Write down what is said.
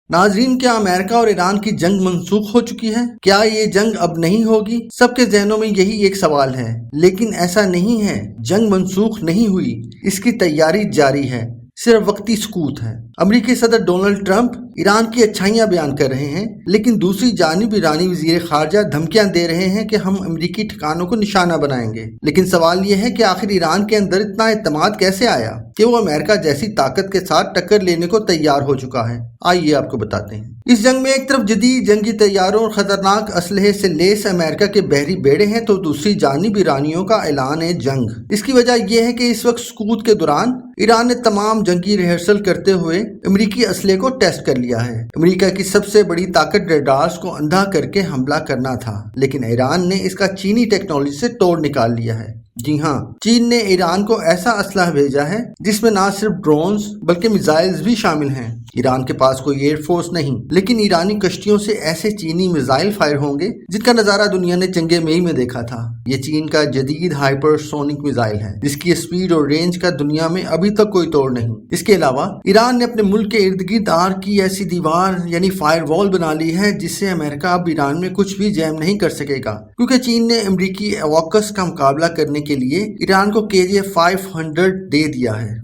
नाजरीन, क्या अमेरिका और ईरान की जंग मंसूख हो चुकी है? क्या ये जंग अब नहीं होगी? सबके जहनों में यही एक सवाल है, लेकिन ऐसा नहीं है। जंग मंसूख नहीं हुई, इसकी तैयारी जारी है, सिर्फ वक्ती सकूत है। अमेरिकी सदर डोनाल्ड ट्रंप ईरान की अच्छाइयां बयान कर रहे हैं, लेकिन दूसरी जानिब ईरानी वजीर खारजा धमकियां दे रहे हैं कि हम अमेरिकी ठिकानों को निशाना बनाएंगे। लेकिन सवाल यह है कि आखिर ईरान के अंदर इतना एतमाद कैसे आया कि वो अमेरिका जैसी ताकत के साथ टक्कर लेने को तैयार हो चुका है। आइए आपको बताते हैं। इस जंग में एक तरफ जदीद जंगी तैयारों और खतरनाक असलहे से लेस अमेरिका के बहरी बेड़े हैं, तो दूसरी जानिब ईरानियों का ऐलान है जंग। इसकी वजह यह है कि इस वक्त सकूत के दौरान ईरान ने तमाम जंगी रिहर्सल करते हुए अमेरिकी असलहे को टेस्ट कर लिया है। अमेरिका की सबसे बड़ी ताकत रडार्स को अंधा करके हमला करना था, लेकिन ईरान ने इसका चीनी टेक्नोलॉजी से तोड़ निकाल लिया है। जी हाँ, चीन ने ईरान को ऐसा असलहा भेजा है जिसमें ना सिर्फ ड्रोन्स बल्कि मिसाइल्स भी शामिल हैं। ईरान के पास कोई एयरफोर्स नहीं, लेकिन ईरानी कश्तियों से ऐसे चीनी मिसाइल फायर होंगे जिनका नजारा दुनिया ने जंगे मई में देखा था। ये चीन का जदीद हाइपरसोनिक मिसाइल है, जिसकी स्पीड और रेंज का दुनिया में अभी तक कोई तोड़ नहीं। इसके अलावा ईरान ने अपने मुल्क के इर्द गिर्द आग की ऐसी दीवार यानी फायर वॉल बना ली है, जिससे अमेरिका अब ईरान में कुछ भी जैम नहीं कर सकेगा, क्योंकि चीन ने अमेरिकी एवॉकस का मुकाबला करने के लिए ईरान को KJ-500 दे दिया है।